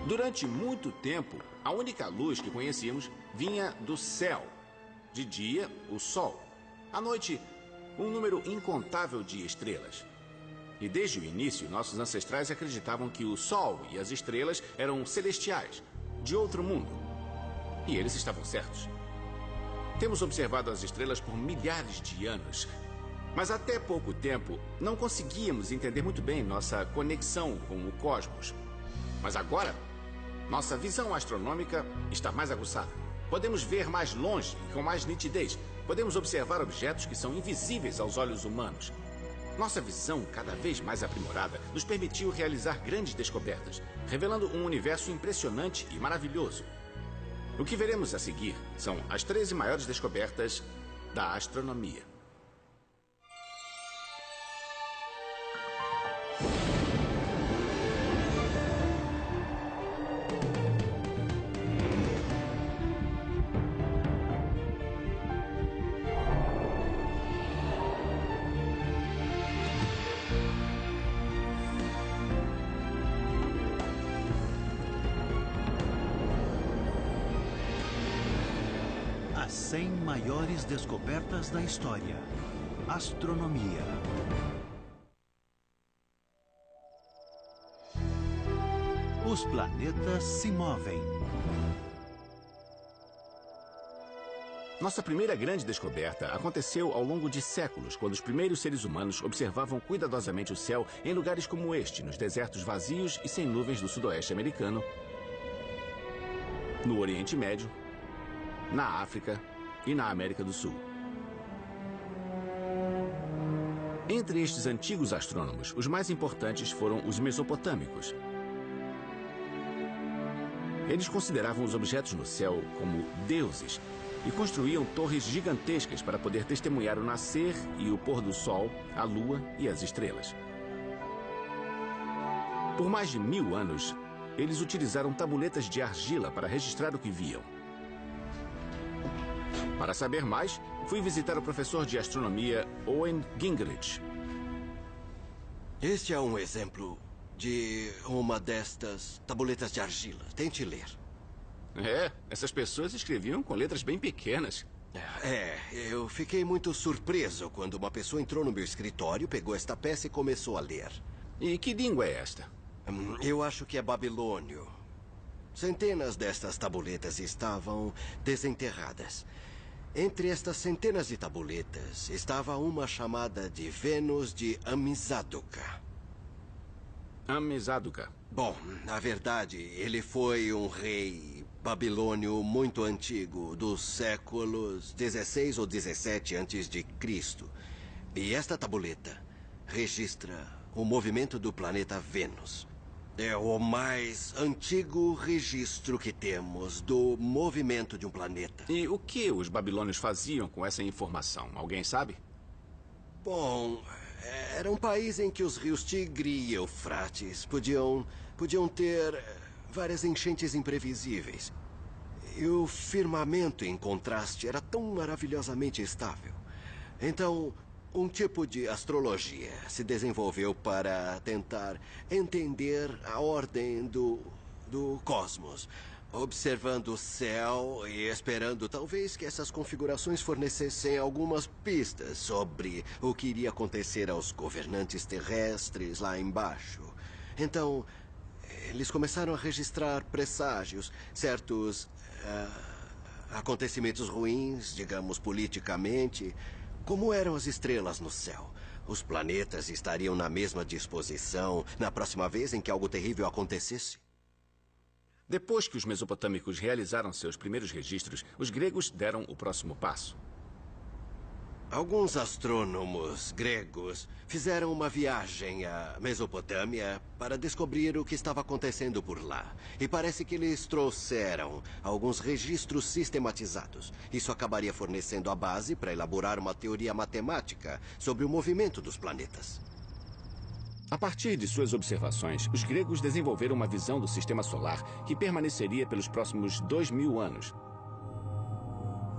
Durante muito tempo, a única luz que conhecíamos vinha do céu. De dia, o sol. À noite, um número incontável de estrelas. E desde o início, nossos ancestrais acreditavam que o sol e as estrelas eram celestiais, de outro mundo. E eles estavam certos. Temos observado as estrelas por milhares de anos. Mas até pouco tempo, não conseguíamos entender muito bem nossa conexão com o cosmos. Mas agora, nossa visão astronômica está mais aguçada. Podemos ver mais longe e com mais nitidez. Podemos observar objetos que são invisíveis aos olhos humanos. Nossa visão, cada vez mais aprimorada, nos permitiu realizar grandes descobertas, revelando um universo impressionante e maravilhoso. O que veremos a seguir são as 13 maiores descobertas da astronomia. As 100 maiores descobertas da história. Astronomia. Os planetas se movem. Nossa primeira grande descoberta aconteceu ao longo de séculos, quando os primeiros seres humanos observavam cuidadosamente o céu em lugares como este, nos desertos vazios e sem nuvens do sudoeste americano, no Oriente Médio, na África e na América do Sul. Entre estes antigos astrônomos, os mais importantes foram os mesopotâmicos. Eles consideravam os objetos no céu como deuses e construíam torres gigantescas para poder testemunhar o nascer e o pôr do sol, a lua e as estrelas. Por mais de 1000 anos, eles utilizaram tabuletas de argila para registrar o que viam. Para saber mais, fui visitar o professor de astronomia Owen Gingerich. Este é um exemplo de uma destas tabuletas de argila. Tente ler. Essas pessoas escreviam com letras bem pequenas. Eu fiquei muito surpreso quando uma pessoa entrou no meu escritório, pegou esta peça e começou a ler. E que língua é esta? Eu acho que é babilônio. Centenas destas tabuletas estavam desenterradas. Entre estas centenas de tabuletas estava uma chamada de Vênus de Amizāduqa. Amizāduqa. Bom, na verdade, ele foi um rei babilônio muito antigo, dos séculos 16 ou 17 antes de Cristo. E esta tabuleta registra o movimento do planeta Vênus. É o mais antigo registro que temos do movimento de um planeta. E o que os babilônios faziam com essa informação? Alguém sabe? Bom, era um país em que os rios Tigre e Eufrates podiam ter várias enchentes imprevisíveis. E o firmamento, em contraste, era tão maravilhosamente estável. Então, um tipo de astrologia se desenvolveu para tentar entender a ordem do cosmos, observando o céu e esperando talvez que essas configurações fornecessem algumas pistas sobre o que iria acontecer aos governantes terrestres lá embaixo. Então, eles começaram a registrar presságios, certos acontecimentos ruins, digamos politicamente. Como eram as estrelas no céu? Os planetas estariam na mesma disposição na próxima vez em que algo terrível acontecesse? Depois que os mesopotâmicos realizaram seus primeiros registros, os gregos deram o próximo passo. Alguns astrônomos gregos fizeram uma viagem à Mesopotâmia para descobrir o que estava acontecendo por lá. E parece que eles trouxeram alguns registros sistematizados. Isso acabaria fornecendo a base para elaborar uma teoria matemática sobre o movimento dos planetas. A partir de suas observações, os gregos desenvolveram uma visão do sistema solar que permaneceria pelos próximos 2000 anos.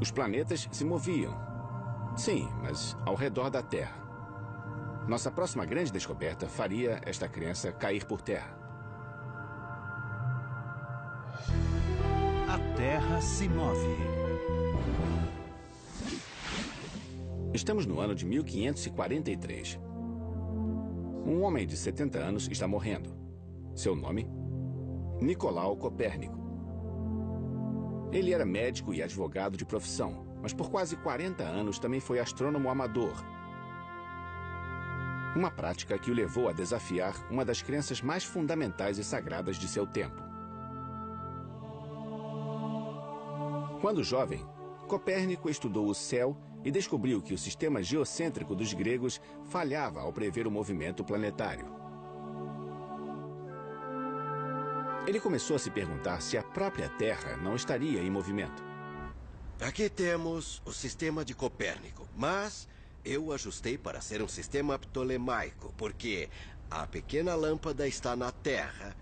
Os planetas se moviam. Sim, mas ao redor da Terra. Nossa próxima grande descoberta faria esta crença cair por terra. Terra se move. Estamos no ano de 1543. Um homem de 70 anos está morrendo. Seu nome? Nicolau Copérnico. Ele era médico e advogado de profissão, mas por quase 40 anos também foi astrônomo amador. Uma prática que o levou a desafiar uma das crenças mais fundamentais e sagradas de seu tempo. Quando jovem, Copérnico estudou o céu e descobriu que o sistema geocêntrico dos gregos falhava ao prever o movimento planetário. Ele começou a se perguntar se a própria Terra não estaria em movimento. Aqui temos o sistema de Copérnico, mas eu ajustei para ser um sistema ptolemaico, porque a pequena lâmpada está na Terra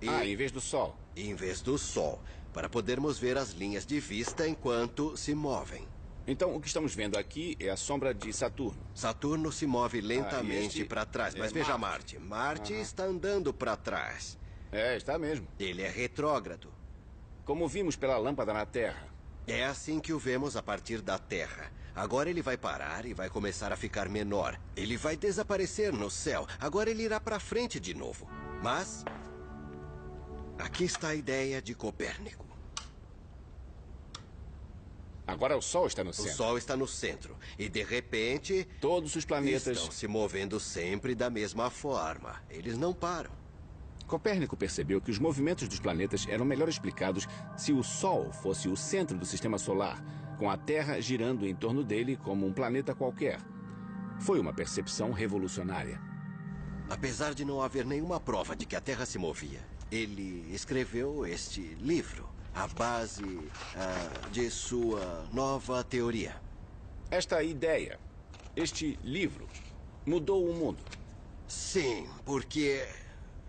e... em vez do Sol. Em vez do Sol, para podermos ver as linhas de vista enquanto se movem. Então, o que estamos vendo aqui é a sombra de Saturno. Saturno se move lentamente para trás, mas veja Marte. Marte está andando para trás. Está mesmo. Ele é retrógrado. Como vimos pela lâmpada na Terra. É assim que o vemos a partir da Terra. Agora ele vai parar e vai começar a ficar menor. Ele vai desaparecer no céu. Agora ele irá para frente de novo. Mas aqui está a ideia de Copérnico. Agora o Sol está no centro. O Sol está no centro. E de repente, todos os planetas estão se movendo sempre da mesma forma. Eles não param. Copérnico percebeu que os movimentos dos planetas eram melhor explicados se o Sol fosse o centro do sistema solar, com a Terra girando em torno dele como um planeta qualquer. Foi uma percepção revolucionária. Apesar de não haver nenhuma prova de que a Terra se movia, ele escreveu este livro, a base de sua nova teoria. Esta ideia, este livro, mudou o mundo. Sim, porque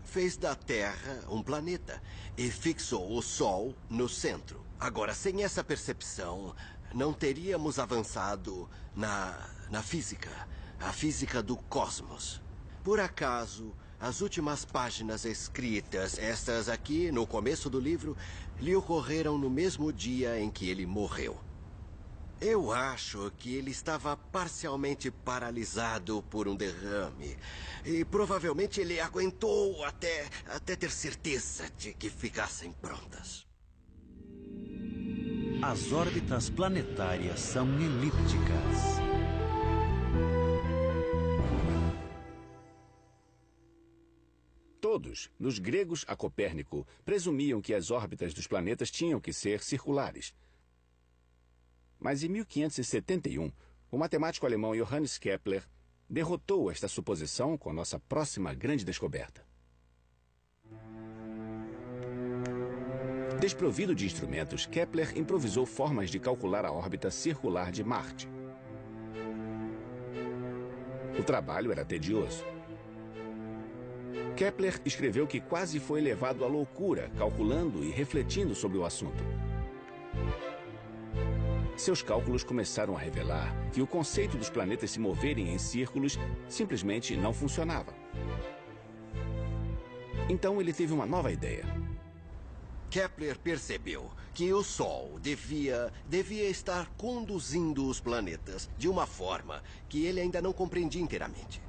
fez da Terra um planeta e fixou o Sol no centro. Agora, sem essa percepção, não teríamos avançado na física, a física do cosmos. Por acaso, as últimas páginas escritas, estas aqui, no começo do livro, lhe ocorreram no mesmo dia em que ele morreu. Eu acho que ele estava parcialmente paralisado por um derrame. E provavelmente ele aguentou até ter certeza de que ficassem prontas. As órbitas planetárias são elípticas. Todos, dos gregos a Copérnico, presumiam que as órbitas dos planetas tinham que ser circulares. Mas em 1571, o matemático alemão Johannes Kepler derrotou esta suposição com nossa próxima grande descoberta. Desprovido de instrumentos, Kepler improvisou formas de calcular a órbita circular de Marte. O trabalho era tedioso. Kepler escreveu que quase foi levado à loucura, calculando e refletindo sobre o assunto. Seus cálculos começaram a revelar que o conceito dos planetas se moverem em círculos simplesmente não funcionava. Então ele teve uma nova ideia. Kepler percebeu que o Sol devia estar conduzindo os planetas de uma forma que ele ainda não compreendia inteiramente.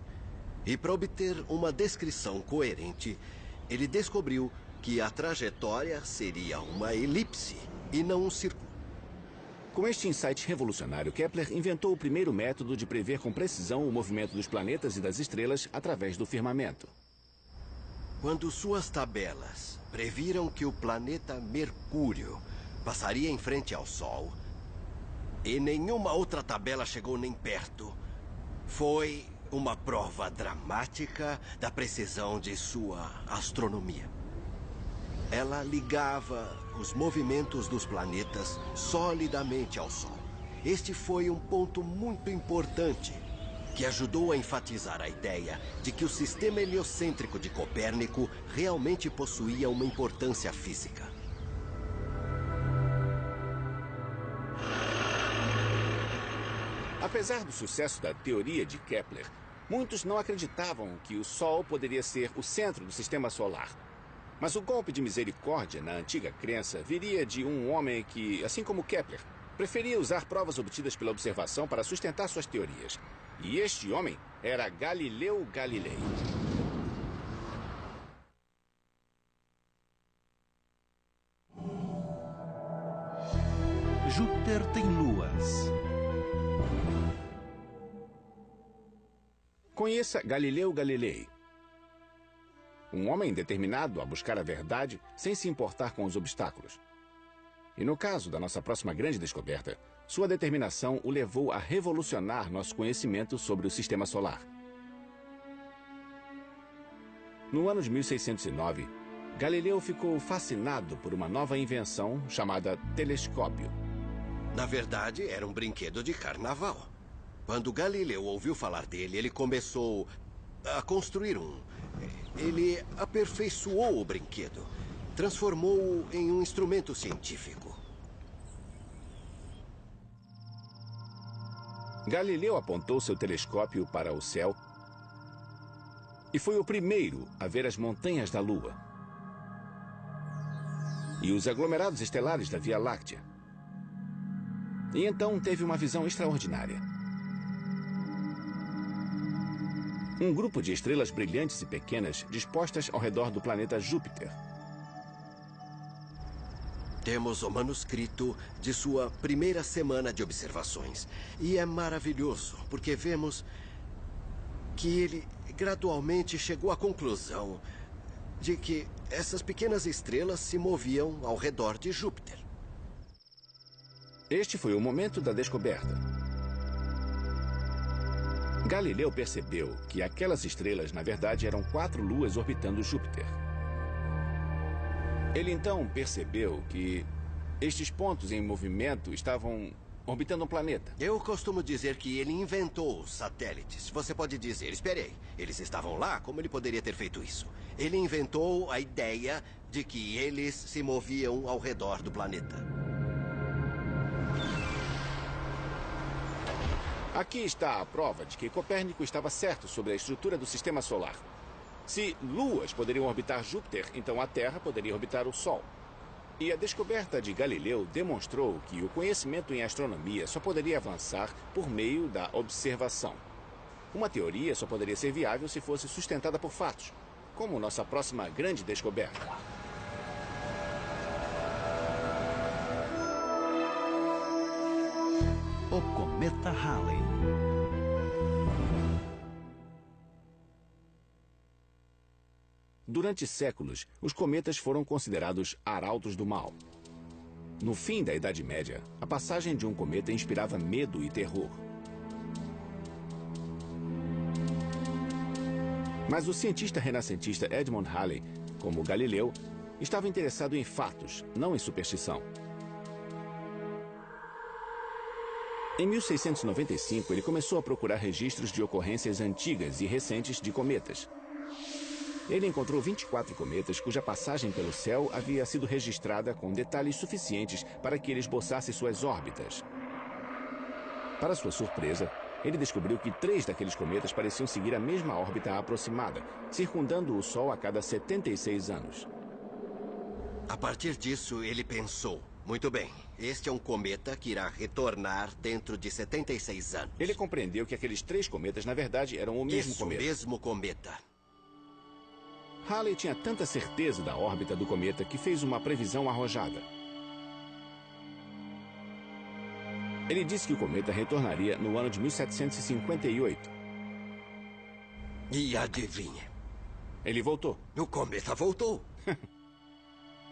E para obter uma descrição coerente, ele descobriu que a trajetória seria uma elipse e não um círculo. Com este insight revolucionário, Kepler inventou o primeiro método de prever com precisão o movimento dos planetas e das estrelas através do firmamento. Quando suas tabelas previram que o planeta Mercúrio passaria em frente ao Sol, e nenhuma outra tabela chegou nem perto, foi uma prova dramática da precisão de sua astronomia. Ela ligava os movimentos dos planetas solidamente ao Sol. Este foi um ponto muito importante que ajudou a enfatizar a ideia de que o sistema heliocêntrico de Copérnico realmente possuía uma importância física. Apesar do sucesso da teoria de Kepler, muitos não acreditavam que o Sol poderia ser o centro do sistema solar. Mas o golpe de misericórdia na antiga crença viria de um homem que, assim como Kepler, preferia usar provas obtidas pela observação para sustentar suas teorias. E este homem era Galileu Galilei. Júpiter tem luas. Conheça Galileu Galilei. Um homem determinado a buscar a verdade sem se importar com os obstáculos. E no caso da nossa próxima grande descoberta, sua determinação o levou a revolucionar nosso conhecimento sobre o Sistema Solar. No ano de 1609, Galileu ficou fascinado por uma nova invenção chamada telescópio. Na verdade, era um brinquedo de carnaval. Quando Galileu ouviu falar dele, ele começou a construir um. Ele aperfeiçoou o brinquedo, transformou-o em um instrumento científico. Galileu apontou seu telescópio para o céu e foi o primeiro a ver as montanhas da Lua e os aglomerados estelares da Via Láctea. E então teve uma visão extraordinária. Um grupo de estrelas brilhantes e pequenas dispostas ao redor do planeta Júpiter. Temos o manuscrito de sua primeira semana de observações. E é maravilhoso, porque vemos que ele gradualmente chegou à conclusão de que essas pequenas estrelas se moviam ao redor de Júpiter. Este foi o momento da descoberta. Galileu percebeu que aquelas estrelas, na verdade, eram 4 luas orbitando Júpiter. Ele então percebeu que estes pontos em movimento estavam orbitando um planeta. Eu costumo dizer que ele inventou os satélites. Você pode dizer, esperei, eles estavam lá? Como ele poderia ter feito isso? Ele inventou a ideia de que eles se moviam ao redor do planeta. Aqui está a prova de que Copérnico estava certo sobre a estrutura do Sistema Solar. Se luas poderiam orbitar Júpiter, então a Terra poderia orbitar o Sol. E a descoberta de Galileu demonstrou que o conhecimento em astronomia só poderia avançar por meio da observação. Uma teoria só poderia ser viável se fosse sustentada por fatos, como nossa próxima grande descoberta. O cometa Halley. Durante séculos, os cometas foram considerados arautos do mal. No fim da Idade Média, a passagem de um cometa inspirava medo e terror. Mas o cientista renascentista Edmund Halley, como Galileu, estava interessado em fatos, não em superstição. Em 1695, ele começou a procurar registros de ocorrências antigas e recentes de cometas. Ele encontrou 24 cometas cuja passagem pelo céu havia sido registrada com detalhes suficientes para que ele esboçasse suas órbitas. Para sua surpresa, ele descobriu que 3 daqueles cometas pareciam seguir a mesma órbita aproximada, circundando o Sol a cada 76 anos. A partir disso, ele pensou, muito bem, este é um cometa que irá retornar dentro de 76 anos. Ele compreendeu que aqueles 3 cometas, na verdade, eram o mesmo cometa. Isso, mesmo cometa. Halley tinha tanta certeza da órbita do cometa que fez uma previsão arrojada. Ele disse que o cometa retornaria no ano de 1758. E adivinha? Ele voltou. O cometa voltou.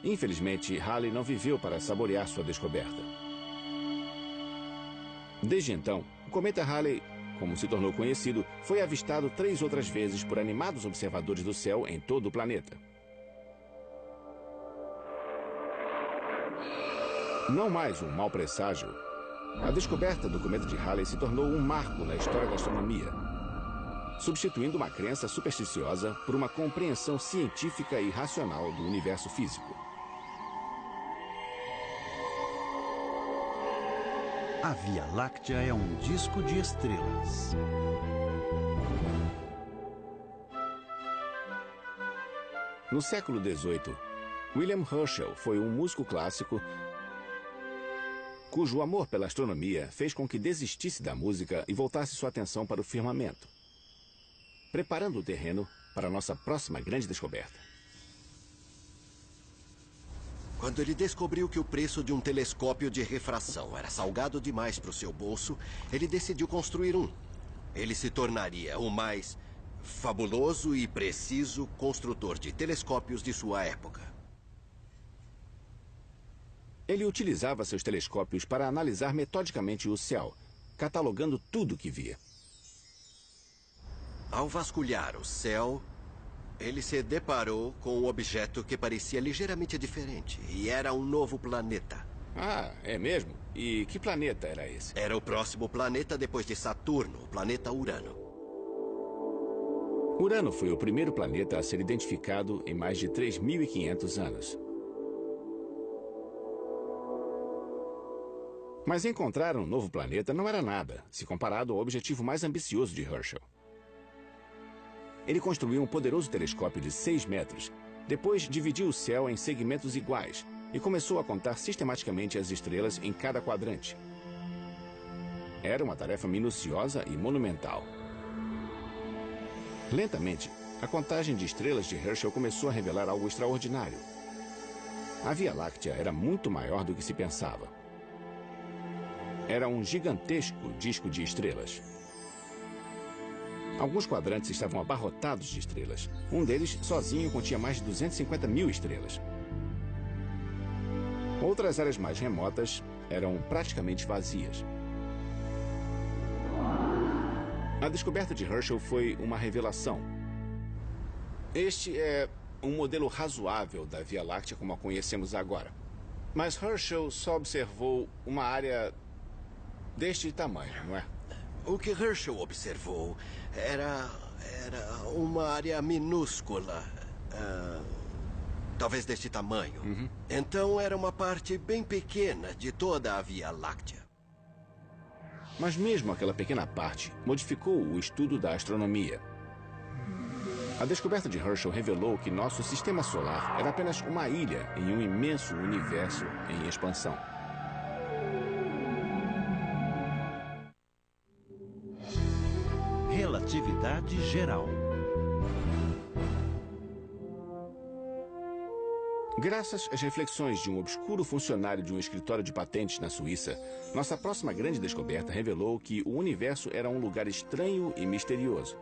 Infelizmente, Halley não viveu para saborear sua descoberta. Desde então, o cometa Halley, como se tornou conhecido, foi avistado 3 outras vezes por animados observadores do céu em todo o planeta. Não mais um mau presságio, a descoberta do cometa de Halley se tornou um marco na história da astronomia, substituindo uma crença supersticiosa por uma compreensão científica e racional do universo físico. A Via Láctea é um disco de estrelas. No século XVIII, William Herschel foi um músico clássico cujo amor pela astronomia fez com que desistisse da música e voltasse sua atenção para o firmamento, preparando o terreno para a nossa próxima grande descoberta. Quando ele descobriu que o preço de um telescópio de refração era salgado demais para o seu bolso, ele decidiu construir um. Ele se tornaria o mais fabuloso e preciso construtor de telescópios de sua época. Ele utilizava seus telescópios para analisar metodicamente o céu, catalogando tudo que via. Ao vasculhar o céu, ele se deparou com um objeto que parecia ligeiramente diferente, e era um novo planeta. Ah, é mesmo? E que planeta era esse? Era o próximo planeta depois de Saturno, o planeta Urano. Urano foi o primeiro planeta a ser identificado em mais de 3.500 anos. Mas encontrar um novo planeta não era nada, se comparado ao objetivo mais ambicioso de Herschel. Ele construiu um poderoso telescópio de 6 metros, depois dividiu o céu em segmentos iguais e começou a contar sistematicamente as estrelas em cada quadrante. Era uma tarefa minuciosa e monumental. Lentamente, a contagem de estrelas de Herschel começou a revelar algo extraordinário. A Via Láctea era muito maior do que se pensava. Era um gigantesco disco de estrelas. Alguns quadrantes estavam abarrotados de estrelas. Um deles, sozinho, continha mais de 250 mil estrelas. Outras áreas mais remotas eram praticamente vazias. A descoberta de Herschel foi uma revelação. Este é um modelo razoável da Via Láctea como a conhecemos agora. Mas Herschel só observou uma área deste tamanho, não é? O que Herschel observou era uma área minúscula, talvez deste tamanho. Então era uma parte bem pequena de toda a Via Láctea. Mas mesmo aquela pequena parte modificou o estudo da astronomia. A descoberta de Herschel revelou que nosso sistema solar era apenas uma ilha em um imenso universo em expansão. Relatividade geral. Graças às reflexões de um obscuro funcionário de um escritório de patentes na Suíça, nossa próxima grande descoberta revelou que o universo era um lugar estranho e misterioso.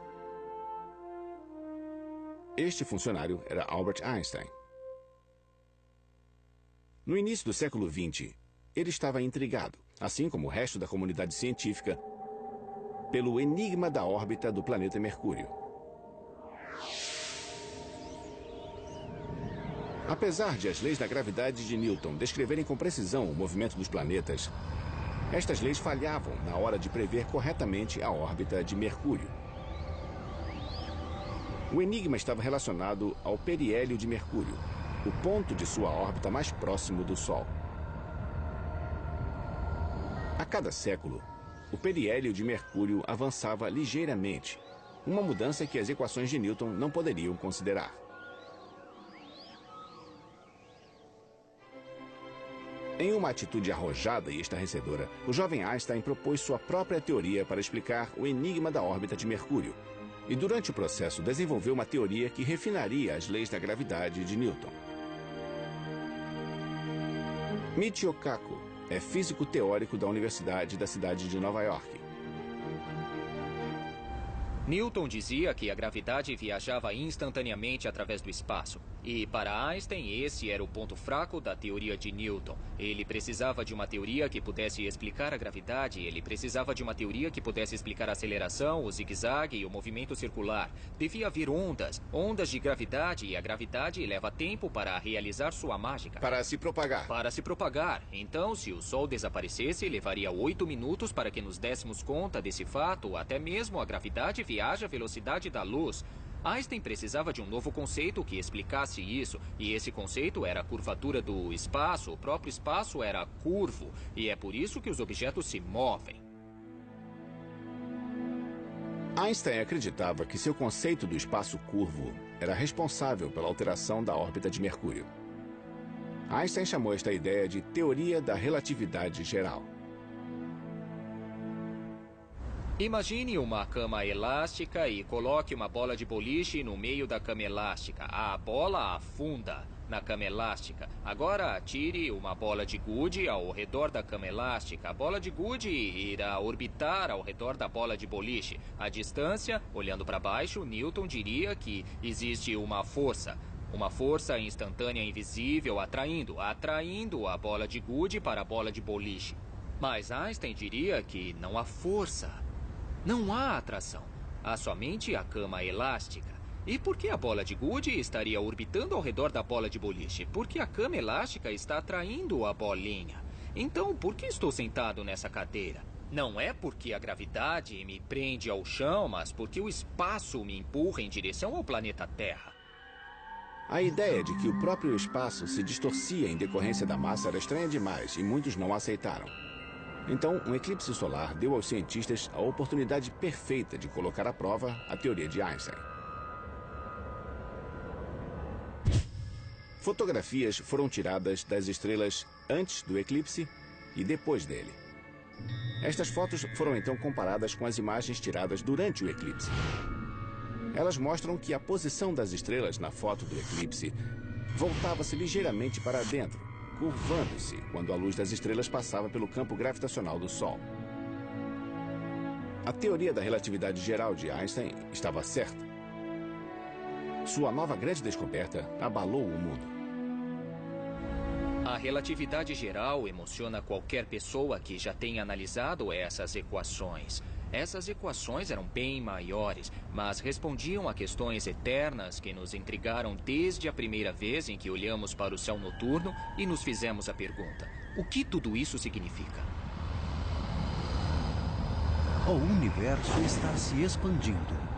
Este funcionário era Albert Einstein. No início do século XX, ele estava intrigado, assim como o resto da comunidade científica, pelo enigma da órbita do planeta Mercúrio. Apesar de as leis da gravidade de Newton descreverem com precisão o movimento dos planetas, estas leis falhavam na hora de prever corretamente a órbita de Mercúrio. O enigma estava relacionado ao periélio de Mercúrio, o ponto de sua órbita mais próximo do Sol. A cada século, o periélio de Mercúrio avançava ligeiramente, uma mudança que as equações de Newton não poderiam considerar. Em uma atitude arrojada e estarrecedora, o jovem Einstein propôs sua própria teoria para explicar o enigma da órbita de Mercúrio. E durante o processo desenvolveu uma teoria que refinaria as leis da gravidade de Newton. Michio Kaku é físico teórico da Universidade da cidade de Nova York. Newton dizia que a gravidade viajava instantaneamente através do espaço. E para Einstein, esse era o ponto fraco da teoria de Newton. Ele precisava de uma teoria que pudesse explicar a gravidade, ele precisava de uma teoria que pudesse explicar a aceleração, o zigue-zague e o movimento circular. Devia haver ondas de gravidade, e a gravidade leva tempo para realizar sua mágica. Para se propagar. Para se propagar. Então, se o Sol desaparecesse, levaria 8 minutos para que nos dessemos conta desse fato, até mesmo a gravidade viaja à velocidade da luz. Einstein precisava de um novo conceito que explicasse isso, e esse conceito era a curvatura do espaço. O próprio espaço era curvo, e é por isso que os objetos se movem. Einstein acreditava que seu conceito do espaço curvo era responsável pela alteração da órbita de Mercúrio. Einstein chamou esta ideia de teoria da relatividade geral. Imagine uma cama elástica e coloque uma bola de boliche no meio da cama elástica. A bola afunda na cama elástica. Agora atire uma bola de gude ao redor da cama elástica. A bola de gude irá orbitar ao redor da bola de boliche. A distância, olhando para baixo, Newton diria que existe uma força instantânea invisível atraindo a bola de gude para a bola de boliche. Mas Einstein diria que não há força. Não há atração. Há somente a cama elástica. E por que a bola de gude estaria orbitando ao redor da bola de boliche? Porque a cama elástica está atraindo a bolinha. Então, por que estou sentado nessa cadeira? Não é porque a gravidade me prende ao chão, mas porque o espaço me empurra em direção ao planeta Terra. A ideia de que o próprio espaço se distorcia em decorrência da massa era estranha demais e muitos não a aceitaram. Então, um eclipse solar deu aos cientistas a oportunidade perfeita de colocar à prova a teoria de Einstein. Fotografias foram tiradas das estrelas antes do eclipse e depois dele. Estas fotos foram então comparadas com as imagens tiradas durante o eclipse. Elas mostram que a posição das estrelas na foto do eclipse voltava-se ligeiramente para dentro, curvando-se quando a luz das estrelas passava pelo campo gravitacional do Sol. A teoria da relatividade geral de Einstein estava certa. Sua nova grande descoberta abalou o mundo. A relatividade geral emociona qualquer pessoa que já tenha analisado essas equações. Essas equações eram bem maiores, mas respondiam a questões eternas que nos intrigaram desde a primeira vez em que olhamos para o céu noturno e nos fizemos a pergunta: o que tudo isso significa? O universo está se expandindo.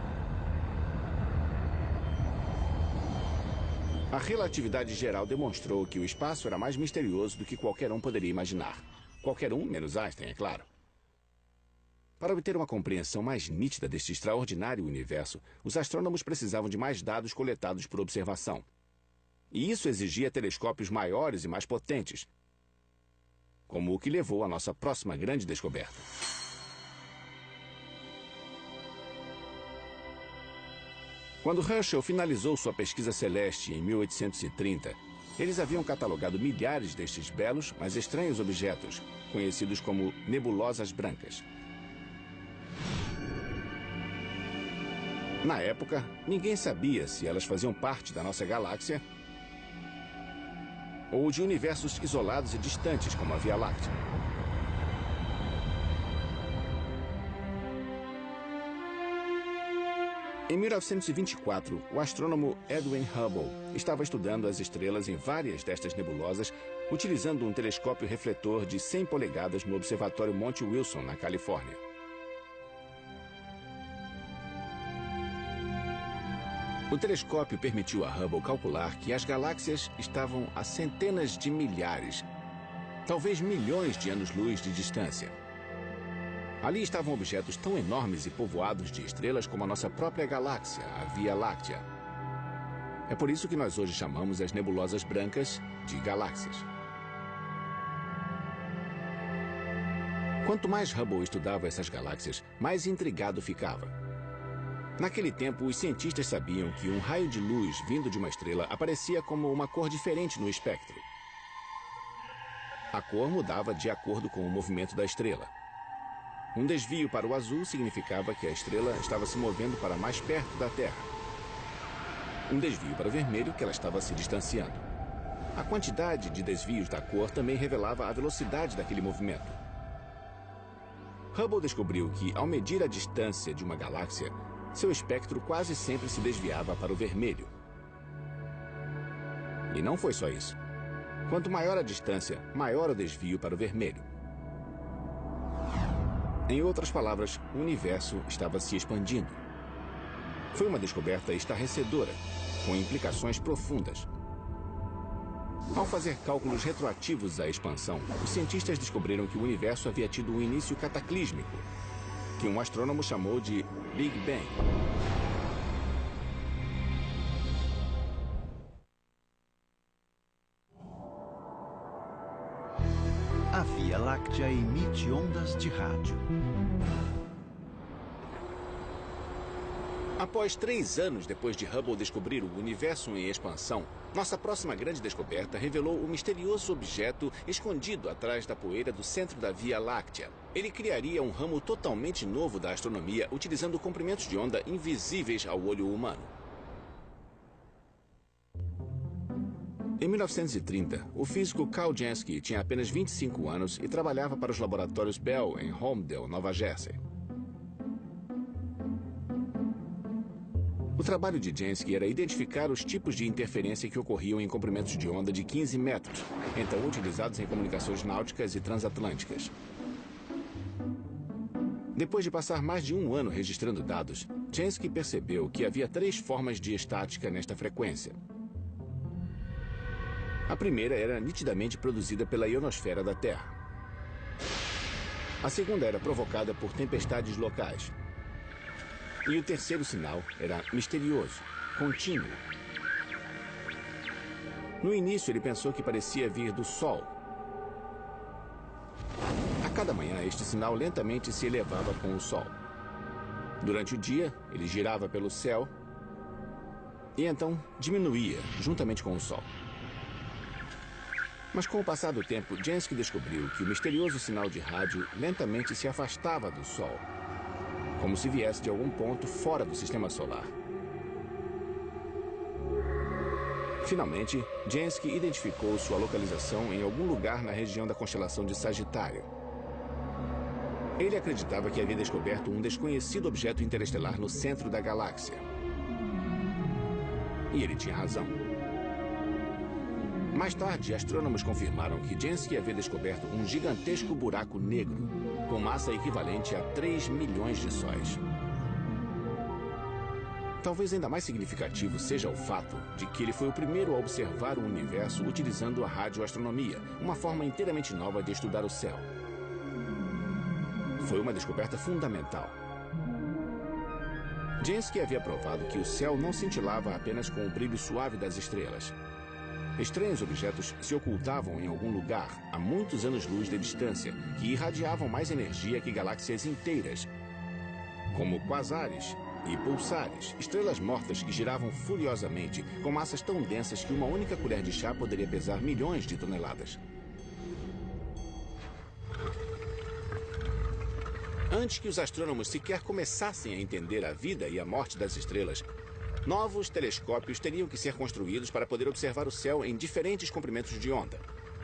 A relatividade geral demonstrou que o espaço era mais misterioso do que qualquer um poderia imaginar. Qualquer um, menos Einstein, é claro. Para obter uma compreensão mais nítida deste extraordinário universo, os astrônomos precisavam de mais dados coletados por observação. E isso exigia telescópios maiores e mais potentes, como o que levou à nossa próxima grande descoberta. Quando Herschel finalizou sua pesquisa celeste em 1830, eles haviam catalogado milhares destes belos, mas estranhos objetos, conhecidos como nebulosas brancas. Na época, ninguém sabia se elas faziam parte da nossa galáxia ou de universos isolados e distantes como a Via Láctea. Em 1924, o astrônomo Edwin Hubble estava estudando as estrelas em várias destas nebulosas, utilizando um telescópio refletor de 100 polegadas no Observatório Monte Wilson, na Califórnia. O telescópio permitiu a Hubble calcular que as galáxias estavam a centenas de milhares, talvez milhões de anos-luz de distância. Ali estavam objetos tão enormes e povoados de estrelas como a nossa própria galáxia, a Via Láctea. É por isso que nós hoje chamamos as nebulosas brancas de galáxias. Quanto mais Hubble estudava essas galáxias, mais intrigado ficava. Naquele tempo, os cientistas sabiam que um raio de luz vindo de uma estrela aparecia como uma cor diferente no espectro. A cor mudava de acordo com o movimento da estrela. Um desvio para o azul significava que a estrela estava se movendo para mais perto da Terra. Um desvio para o vermelho, que ela estava se distanciando. A quantidade de desvios da cor também revelava a velocidade daquele movimento. Hubble descobriu que, ao medir a distância de uma galáxia, seu espectro quase sempre se desviava para o vermelho. E não foi só isso. Quanto maior a distância, maior o desvio para o vermelho. Em outras palavras, o universo estava se expandindo. Foi uma descoberta estarrecedora, com implicações profundas. Ao fazer cálculos retroativos à expansão, os cientistas descobriram que o universo havia tido um início cataclísmico, que um astrônomo chamou de Big Bang. A Via Láctea emite ondas de rádio. Após 3 anos depois de Hubble descobrir o universo em expansão, nossa próxima grande descoberta revelou o misterioso objeto escondido atrás da poeira do centro da Via Láctea. Ele criaria um ramo totalmente novo da astronomia, utilizando comprimentos de onda invisíveis ao olho humano. Em 1930, o físico Carl Jansky tinha apenas 25 anos e trabalhava para os laboratórios Bell em Holmdel, Nova Jersey. O trabalho de Jansky era identificar os tipos de interferência que ocorriam em comprimentos de onda de 15 metros, então utilizados em comunicações náuticas e transatlânticas. Depois de passar mais de 1 ano registrando dados, Jansky percebeu que havia 3 formas de estática nesta frequência. A primeira era nitidamente produzida pela ionosfera da Terra. A segunda era provocada por tempestades locais. E o terceiro sinal era misterioso, contínuo. No início, ele pensou que parecia vir do Sol. A cada manhã, este sinal lentamente se elevava com o Sol. Durante o dia, ele girava pelo céu e então diminuía juntamente com o Sol. Mas com o passar do tempo, Jansky descobriu que o misterioso sinal de rádio lentamente se afastava do Sol, como se viesse de algum ponto fora do sistema solar. Finalmente, Jansky identificou sua localização em algum lugar na região da constelação de Sagitário. Ele acreditava que havia descoberto um desconhecido objeto interestelar no centro da galáxia. E ele tinha razão. Mais tarde, astrônomos confirmaram que Jansky havia descoberto um gigantesco buraco negro, com massa equivalente a 3 milhões de sóis. Talvez ainda mais significativo seja o fato de que ele foi o primeiro a observar o universo utilizando a radioastronomia, uma forma inteiramente nova de estudar o céu. Foi uma descoberta fundamental. Jansky havia provado que o céu não cintilava apenas com o brilho suave das estrelas. Estranhos objetos se ocultavam em algum lugar a muitos anos-luz de distância, que irradiavam mais energia que galáxias inteiras, como quasares e pulsares, estrelas mortas que giravam furiosamente, com massas tão densas que uma única colher de chá poderia pesar milhões de toneladas. Antes que os astrônomos sequer começassem a entender a vida e a morte das estrelas, novos telescópios teriam que ser construídos para poder observar o céu em diferentes comprimentos de onda.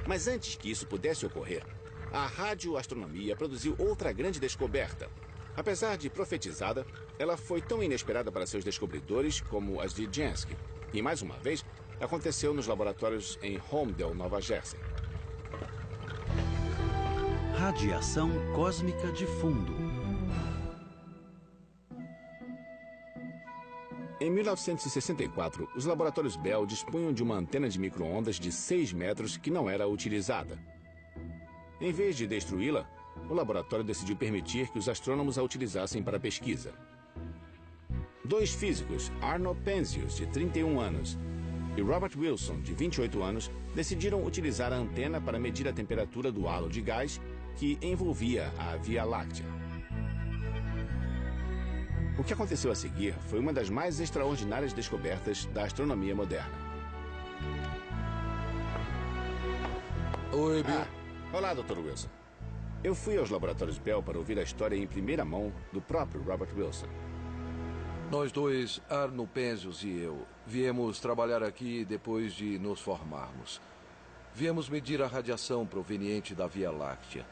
Mas antes que isso pudesse ocorrer, a radioastronomia produziu outra grande descoberta. Apesar de profetizada, ela foi tão inesperada para seus descobridores como as de Jansky. E mais uma vez, aconteceu nos laboratórios em Holmdel, Nova Jersey. Radiação cósmica de fundo. Em 1964, os laboratórios Bell dispunham de uma antena de micro-ondas de 6 metros que não era utilizada. Em vez de destruí-la, o laboratório decidiu permitir que os astrônomos a utilizassem para pesquisa. 2 físicos, Arnold Penzias, de 31 anos, e Robert Wilson, de 28 anos, decidiram utilizar a antena para medir a temperatura do halo de gás que envolvia a Via Láctea. O que aconteceu a seguir foi uma das mais extraordinárias descobertas da astronomia moderna. Oi, Bill. Olá, Dr. Wilson. Eu fui aos laboratórios Bell para ouvir a história em primeira mão do próprio Robert Wilson. Nós dois, Arnold Penzias e eu, viemos trabalhar aqui depois de nos formarmos. Viemos medir a radiação proveniente da Via Láctea.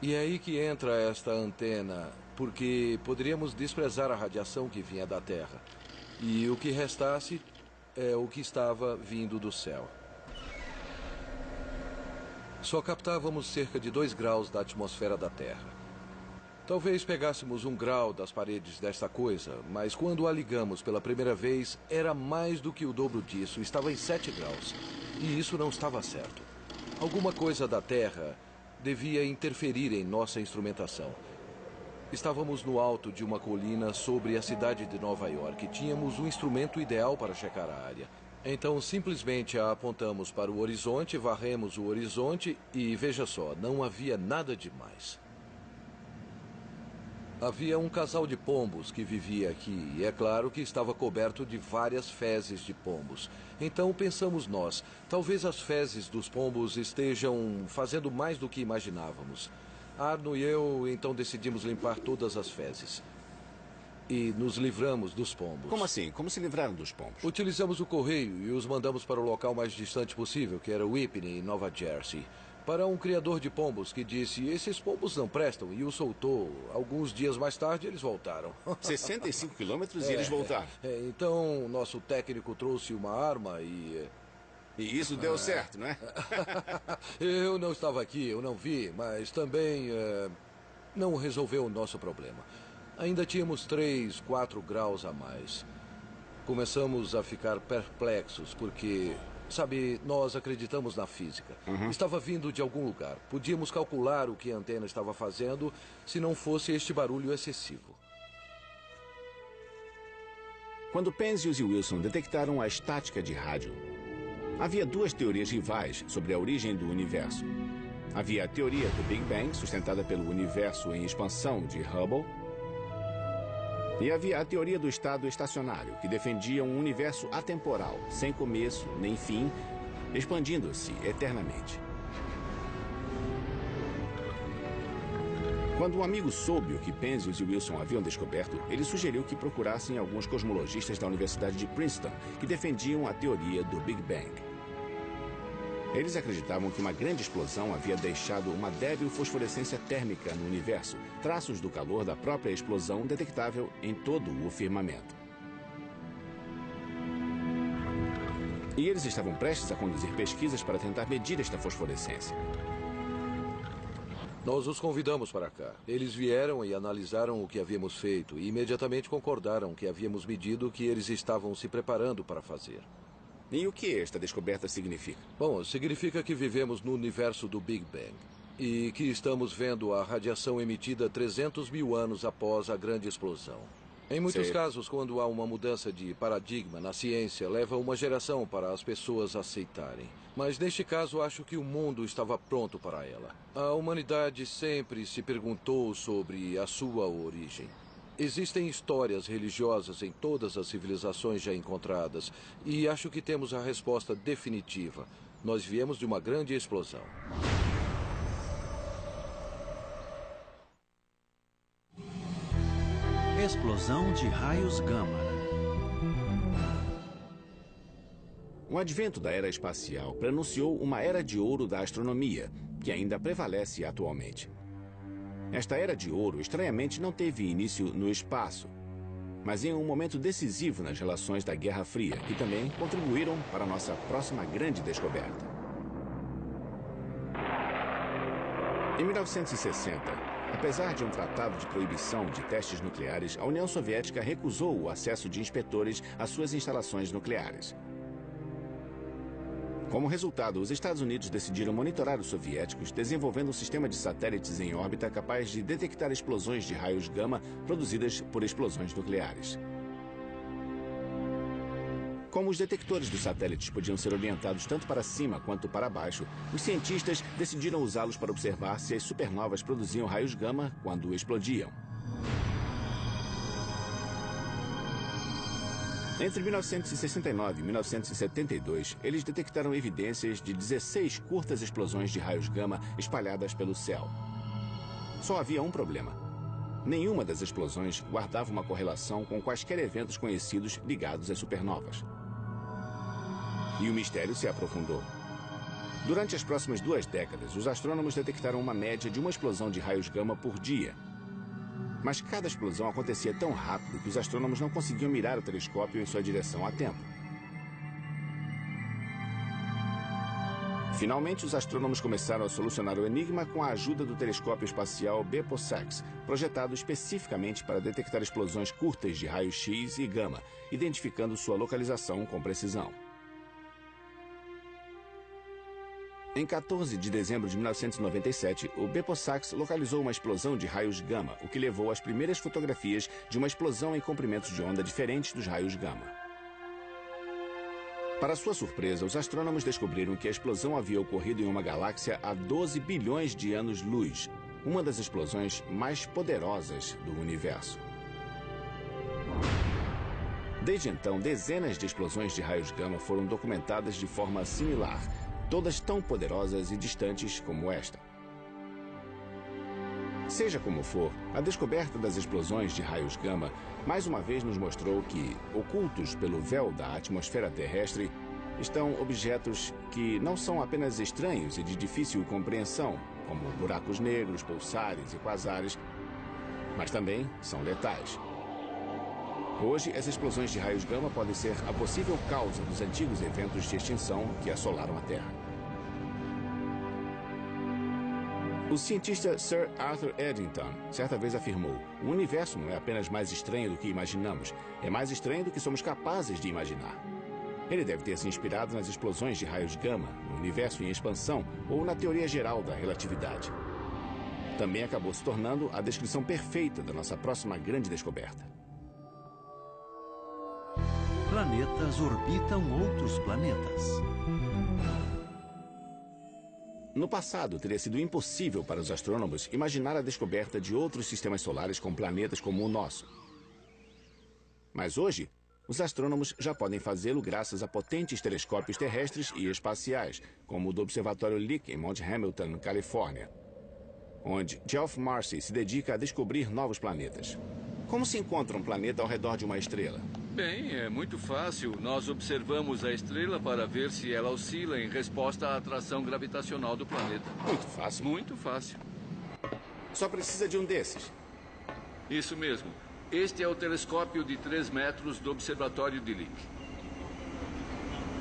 E é aí que entra esta antena, porque poderíamos desprezar a radiação que vinha da Terra. E o que restasse é o que estava vindo do céu. Só captávamos cerca de 2 graus da atmosfera da Terra. Talvez pegássemos 1 grau das paredes desta coisa, mas quando a ligamos pela primeira vez, era mais do que o dobro disso, estava em 7 graus. E isso não estava certo. Alguma coisa da Terra devia interferir em nossa instrumentação. Estávamos no alto de uma colina sobre a cidade de Nova York. Tínhamos um instrumento ideal para checar a área. Então, simplesmente a apontamos para o horizonte, varremos o horizonte e, veja só, não havia nada demais. Havia um casal de pombos que vivia aqui e é claro que estava coberto de várias fezes de pombos. Então pensamos nós, talvez as fezes dos pombos estejam fazendo mais do que imaginávamos. Arno e eu então decidimos limpar todas as fezes. E nos livramos dos pombos. Como assim? Como se livraram dos pombos? Utilizamos o correio e os mandamos para o local mais distante possível, que era Whippany, em Nova Jersey. Para um criador de pombos que disse, esses pombos não prestam, e o soltou. Alguns dias mais tarde, eles voltaram. 65 quilômetros e eles voltaram. Então, nosso técnico trouxe uma arma e... E isso deu certo, não é? Eu não estava aqui, eu não vi, mas também não resolveu o nosso problema. Ainda tínhamos 3, 4 graus a mais. Começamos a ficar perplexos, porque... Sabe, nós acreditamos na física. Estava vindo de algum lugar. Podíamos calcular o que a antena estava fazendo se não fosse este barulho excessivo. Quando Penzias e Wilson detectaram a estática de rádio, havia duas teorias rivais sobre a origem do universo. Havia a teoria do Big Bang, sustentada pelo universo em expansão de Hubble, e havia a teoria do estado estacionário, que defendia um universo atemporal, sem começo nem fim, expandindo-se eternamente. Quando um amigo soube o que Penzias e Wilson haviam descoberto, ele sugeriu que procurassem alguns cosmologistas da Universidade de Princeton, que defendiam a teoria do Big Bang. Eles acreditavam que uma grande explosão havia deixado uma débil fosforescência térmica no universo, traços do calor da própria explosão detectável em todo o firmamento. E eles estavam prestes a conduzir pesquisas para tentar medir esta fosforescência. Nós os convidamos para cá. Eles vieram e analisaram o que havíamos feito e imediatamente concordaram que havíamos medido o que eles estavam se preparando para fazer. E o que esta descoberta significa? Bom, significa que vivemos no universo do Big Bang e que estamos vendo a radiação emitida 300 mil anos após a grande explosão. Em muitos casos, quando há uma mudança de paradigma na ciência, leva uma geração para as pessoas aceitarem. Mas neste caso, acho que o mundo estava pronto para ela. A humanidade sempre se perguntou sobre a sua origem. Existem histórias religiosas em todas as civilizações já encontradas, e acho que temos a resposta definitiva. Nós viemos de uma grande explosão. Explosão de raios gama. O advento da era espacial prenunciou uma era de ouro da astronomia, que ainda prevalece atualmente. Esta era de ouro, estranhamente, não teve início no espaço, mas em um momento decisivo nas relações da Guerra Fria, que também contribuíram para a nossa próxima grande descoberta. Em 1960, apesar de um tratado de proibição de testes nucleares, a União Soviética recusou o acesso de inspetores às suas instalações nucleares. Como resultado, os Estados Unidos decidiram monitorar os soviéticos, desenvolvendo um sistema de satélites em órbita capaz de detectar explosões de raios gama produzidas por explosões nucleares. Como os detectores dos satélites podiam ser orientados tanto para cima quanto para baixo, os cientistas decidiram usá-los para observar se as supernovas produziam raios gama quando explodiam. Entre 1969 e 1972, eles detectaram evidências de 16 curtas explosões de raios gama espalhadas pelo céu. Só havia um problema. Nenhuma das explosões guardava uma correlação com quaisquer eventos conhecidos ligados às supernovas. E o mistério se aprofundou. Durante as próximas 2 décadas, os astrônomos detectaram uma média de uma explosão de raios gama por dia. Mas cada explosão acontecia tão rápido que os astrônomos não conseguiam mirar o telescópio em sua direção a tempo. Finalmente, os astrônomos começaram a solucionar o enigma com a ajuda do telescópio espacial Bepo-Sax, projetado especificamente para detectar explosões curtas de raios X e gama, identificando sua localização com precisão. Em 14 de dezembro de 1997, o Beposax localizou uma explosão de raios gama, o que levou às primeiras fotografias de uma explosão em comprimentos de onda diferentes dos raios gama. Para sua surpresa, os astrônomos descobriram que a explosão havia ocorrido em uma galáxia há 12 bilhões de anos-luz, uma das explosões mais poderosas do universo. Desde então, dezenas de explosões de raios gama foram documentadas de forma similar, todas tão poderosas e distantes como esta. Seja como for, a descoberta das explosões de raios gama mais uma vez nos mostrou que, ocultos pelo véu da atmosfera terrestre, estão objetos que não são apenas estranhos e de difícil compreensão, como buracos negros, pulsares e quasares, mas também são letais. Hoje, as explosões de raios gama podem ser a possível causa dos antigos eventos de extinção que assolaram a Terra. O cientista Sir Arthur Eddington certa vez afirmou: o universo não é apenas mais estranho do que imaginamos, é mais estranho do que somos capazes de imaginar. Ele deve ter se inspirado nas explosões de raios gama, no universo em expansão ou na teoria geral da relatividade. Também acabou se tornando a descrição perfeita da nossa próxima grande descoberta. Planetas orbitam outros planetas. No passado, teria sido impossível para os astrônomos imaginar a descoberta de outros sistemas solares com planetas como o nosso. Mas hoje, os astrônomos já podem fazê-lo graças a potentes telescópios terrestres e espaciais, como o do Observatório Lick em Mount Hamilton, Califórnia, onde Geoff Marcy se dedica a descobrir novos planetas. Como se encontra um planeta ao redor de uma estrela? Bem, é muito fácil. Nós observamos a estrela para ver se ela oscila em resposta à atração gravitacional do planeta. Muito fácil. Muito fácil. Só precisa de um desses. Isso mesmo. Este é o telescópio de 3 metros do Observatório de Lick.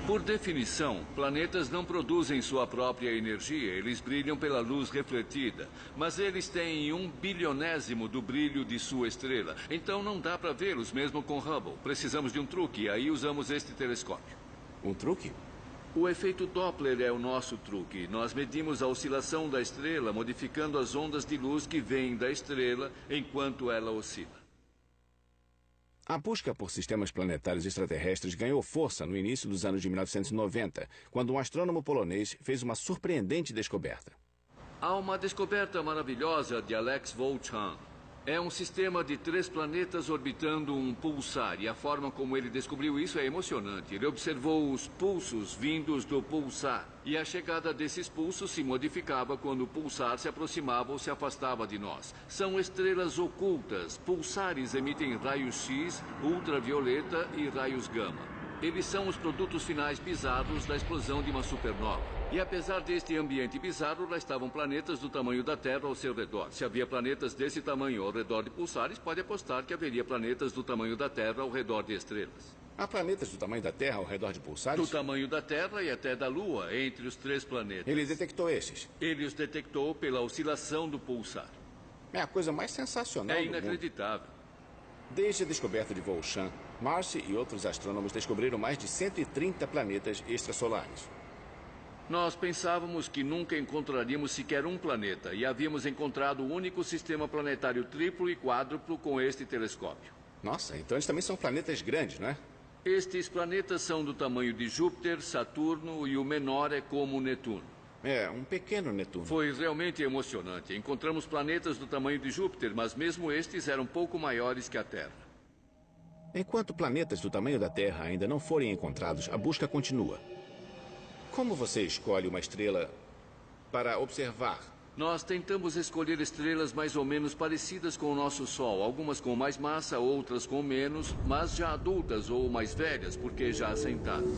Por definição, planetas não produzem sua própria energia, eles brilham pela luz refletida. Mas eles têm 1/1000º do brilho de sua estrela, então não dá para vê-los mesmo com Hubble. Precisamos de um truque, e aí usamos este telescópio. Um truque? O efeito Doppler é o nosso truque. Nós medimos a oscilação da estrela, modificando as ondas de luz que vêm da estrela enquanto ela oscila. A busca por sistemas planetários extraterrestres ganhou força no início dos anos de 1990, quando um astrônomo polonês fez uma surpreendente descoberta. Há uma descoberta maravilhosa de Alex Volchan. É um sistema de 3 planetas orbitando um pulsar, e a forma como ele descobriu isso é emocionante. Ele observou os pulsos vindos do pulsar, e a chegada desses pulsos se modificava quando o pulsar se aproximava ou se afastava de nós. São estrelas ocultas. Pulsares emitem raios-X, ultravioleta e raios gama. Eles são os produtos finais bizarros da explosão de uma supernova. E apesar deste ambiente bizarro, lá estavam planetas do tamanho da Terra ao seu redor. Se havia planetas desse tamanho ao redor de pulsares, pode apostar que haveria planetas do tamanho da Terra ao redor de estrelas. Há planetas do tamanho da Terra ao redor de pulsares? Do tamanho da Terra e até da Lua, entre os 3 planetas. Ele detectou esses? Ele os detectou pela oscilação do pulsar. É a coisa mais sensacional É do mundo. inacreditável. Desde a descoberta de Volchan, Marcy e outros astrônomos descobriram mais de 130 planetas extrasolares. Nós pensávamos que nunca encontraríamos sequer um planeta, e havíamos encontrado o único sistema planetário triplo e quádruplo com este telescópio. Nossa, então eles também são planetas grandes, não é? Estes planetas são do tamanho de Júpiter, Saturno, e o menor é como Netuno. É, um pequeno Netuno. Foi realmente emocionante. Encontramos planetas do tamanho de Júpiter, mas mesmo estes eram pouco maiores que a Terra. Enquanto planetas do tamanho da Terra ainda não forem encontrados, a busca continua. Como você escolhe uma estrela para observar? Nós tentamos escolher estrelas mais ou menos parecidas com o nosso Sol, algumas com mais massa, outras com menos, mas já adultas ou mais velhas, porque já assentadas.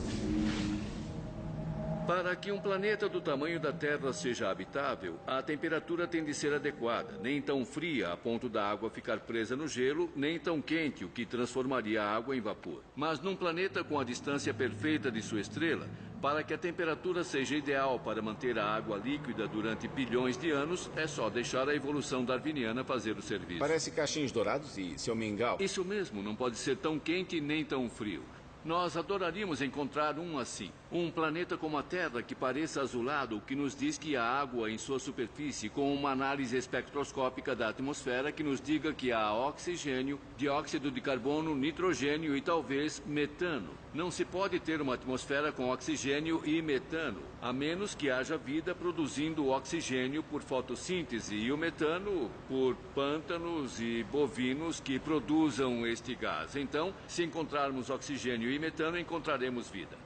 Para que um planeta do tamanho da Terra seja habitável, a temperatura tem de ser adequada, nem tão fria a ponto da água ficar presa no gelo, nem tão quente, o que transformaria a água em vapor. Mas num planeta com a distância perfeita de sua estrela, para que a temperatura seja ideal para manter a água líquida durante bilhões de anos, é só deixar a evolução darwiniana fazer o serviço. Parece caixinhos dourados e seu mingau. Isso mesmo, não pode ser tão quente nem tão frio. Nós adoraríamos encontrar um assim. Um planeta como a Terra que pareça azulado, o que nos diz que há água em sua superfície, com uma análise espectroscópica da atmosfera que nos diga que há oxigênio, dióxido de carbono, nitrogênio e talvez metano. Não se pode ter uma atmosfera com oxigênio e metano, a menos que haja vida produzindo oxigênio por fotossíntese e o metano por pântanos e bovinos que produzam este gás. Então, se encontrarmos oxigênio e metano, encontraremos vida.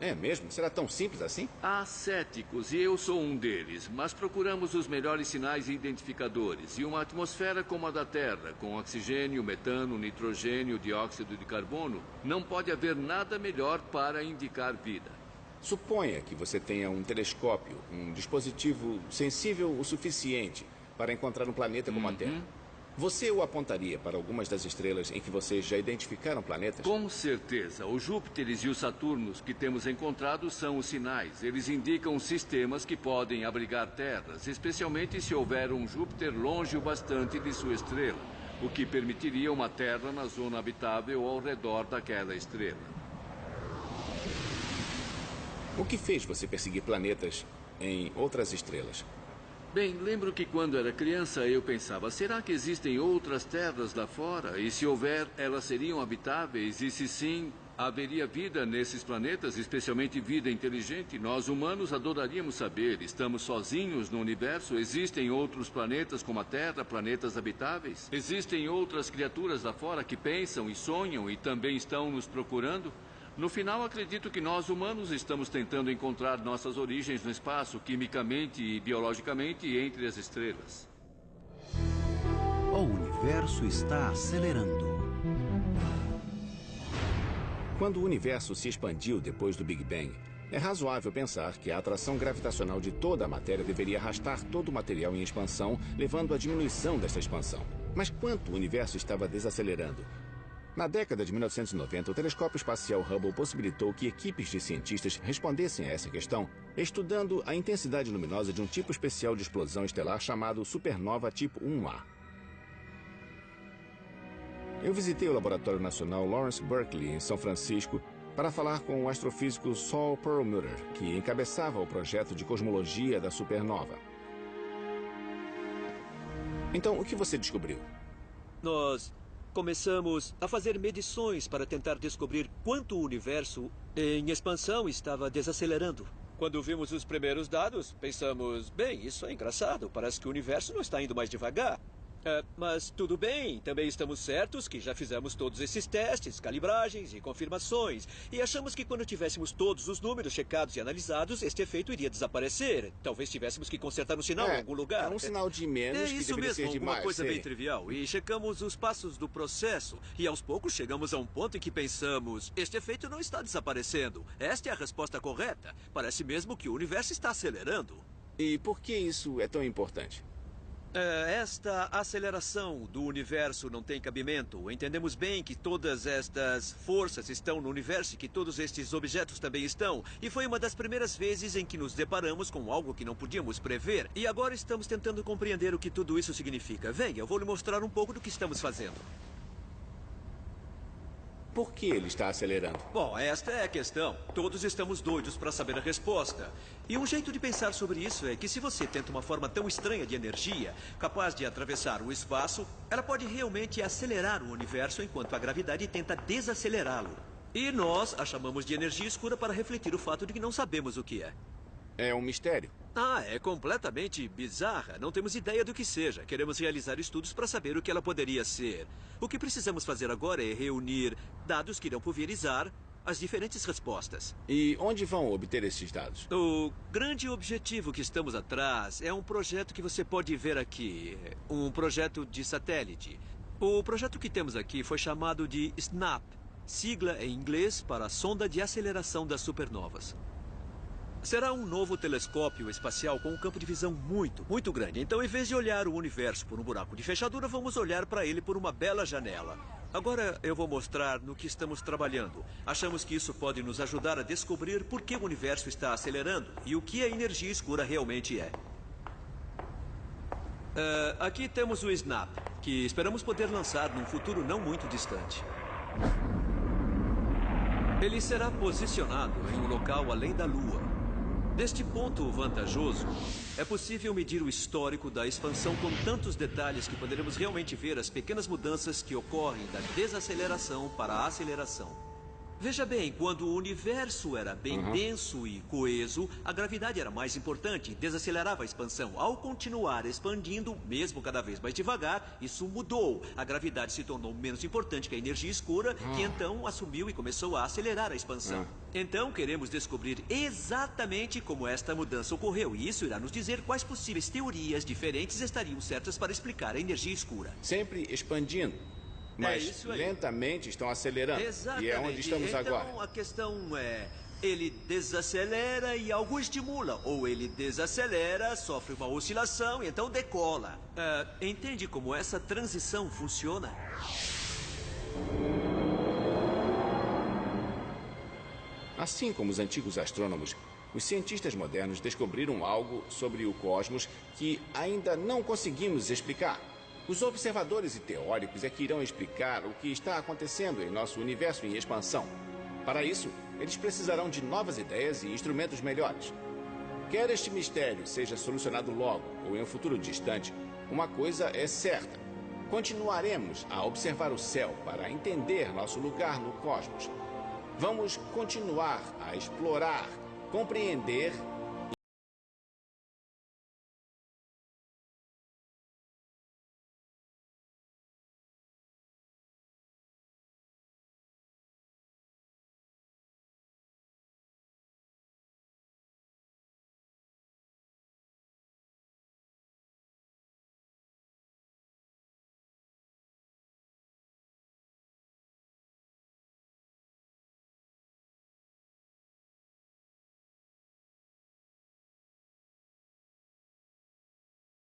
É mesmo? Será tão simples assim? Há céticos, e eu sou um deles, mas procuramos os melhores sinais e identificadores. E uma atmosfera como a da Terra, com oxigênio, metano, nitrogênio, dióxido de carbono, não pode haver nada melhor para indicar vida. Suponha que você tenha um telescópio, um dispositivo sensível o suficiente para encontrar um planeta como a Terra. Você o apontaria para algumas das estrelas em que vocês já identificaram planetas? Com certeza. Os Júpiteres e os Saturnos que temos encontrado são os sinais. Eles indicam sistemas que podem abrigar terras, especialmente se houver um Júpiter longe o bastante de sua estrela, o que permitiria uma terra na zona habitável ao redor daquela estrela. O que fez você perseguir planetas em outras estrelas? Bem, lembro que quando era criança eu pensava, será que existem outras terras lá fora? E se houver, elas seriam habitáveis? E se sim, haveria vida nesses planetas, especialmente vida inteligente? Nós humanos adoraríamos saber, estamos sozinhos no universo? Existem outros planetas como a Terra, planetas habitáveis? Existem outras criaturas lá fora que pensam e sonham e também estão nos procurando? No final, acredito que nós, humanos, estamos tentando encontrar nossas origens no espaço, quimicamente e biologicamente, entre as estrelas. O universo está acelerando. Quando o universo se expandiu depois do Big Bang, é razoável pensar que a atração gravitacional de toda a matéria deveria arrastar todo o material em expansão, levando à diminuição dessa expansão. Mas quanto o universo estava desacelerando? Na década de 1990, o telescópio espacial Hubble possibilitou que equipes de cientistas respondessem a essa questão, estudando a intensidade luminosa de um tipo especial de explosão estelar chamado supernova tipo 1A. Eu visitei o Laboratório Nacional Lawrence Berkeley, em São Francisco, para falar com o astrofísico Saul Perlmutter, que encabeçava o projeto de cosmologia da supernova. Então, o que você descobriu? Nós começamos a fazer medições para tentar descobrir quanto o universo em expansão estava desacelerando. Quando vimos os primeiros dados, pensamos, bem, isso é engraçado, parece que o universo não está indo mais devagar. Mas tudo bem, também estamos certos que já fizemos todos esses testes, calibragens e confirmações. E achamos que quando tivéssemos todos os números checados e analisados, este efeito iria desaparecer. Talvez tivéssemos que consertar um sinal em algum lugar. É um sinal de menos que deveria ser de mais. Uma coisa bem trivial. E checamos os passos do processo. E aos poucos chegamos a um ponto em que pensamos, este efeito não está desaparecendo. Esta é a resposta correta. Parece mesmo que o universo está acelerando. E por que isso é tão importante? Esta aceleração do universo não tem cabimento. Entendemos bem que todas estas forças estão no universo e que todos estes objetos também estão. E foi uma das primeiras vezes em que nos deparamos com algo que não podíamos prever. E agora estamos tentando compreender o que tudo isso significa. Venha, eu vou lhe mostrar um pouco do que estamos fazendo. Por que ele está acelerando? Bom, esta é a questão. Todos estamos doidos para saber a resposta. E um jeito de pensar sobre isso é que se você tenta uma forma tão estranha de energia, capaz de atravessar o espaço, ela pode realmente acelerar o universo enquanto a gravidade tenta desacelerá-lo. E nós a chamamos de energia escura para refletir o fato de que não sabemos o que é. É um mistério. É completamente bizarra. Não temos ideia do que seja. Queremos realizar estudos para saber o que ela poderia ser. O que precisamos fazer agora é reunir dados que irão pulverizar as diferentes respostas. E onde vão obter esses dados? O grande objetivo que estamos atrás é um projeto que você pode ver aqui. Um projeto de satélite. O projeto que temos aqui foi chamado de SNAP, sigla em inglês para Sonda de Aceleração das Supernovas. Será um novo telescópio espacial com um campo de visão muito grande. Então, em vez de olhar o universo por um buraco de fechadura, vamos olhar para ele por uma bela janela. Agora eu vou mostrar no que estamos trabalhando. Achamos que isso pode nos ajudar a descobrir por que o universo está acelerando e o que a energia escura realmente é. Aqui temos o SNAP, que esperamos poder lançar num futuro não muito distante. Ele será posicionado em um local além da Lua. Deste ponto vantajoso, é possível medir o histórico da expansão com tantos detalhes que poderemos realmente ver as pequenas mudanças que ocorrem da desaceleração para a aceleração. Veja bem, quando o universo era bem denso e coeso, a gravidade era mais importante e desacelerava a expansão. Ao continuar expandindo, mesmo cada vez mais devagar, isso mudou. A gravidade se tornou menos importante que a energia escura, que então assumiu e começou a acelerar a expansão. Então, queremos descobrir exatamente como esta mudança ocorreu. E isso irá nos dizer quais possíveis teorias diferentes estariam certas para explicar a energia escura. Sempre expandindo. Mas isso aí. lentamente estão acelerando. Exatamente. E é onde estamos agora. Então, a questão é... ele desacelera e algo estimula. Ou ele desacelera, sofre uma oscilação e então decola. Entende como essa transição funciona? Assim como os antigos astrônomos, os cientistas modernos descobriram algo sobre o cosmos que ainda não conseguimos explicar. Os observadores e teóricos é que irão explicar o que está acontecendo em nosso universo em expansão. Para isso, eles precisarão de novas ideias e instrumentos melhores. Quer este mistério seja solucionado logo ou em um futuro distante, uma coisa é certa. Continuaremos a observar o céu para entender nosso lugar no cosmos. Vamos continuar a explorar, compreender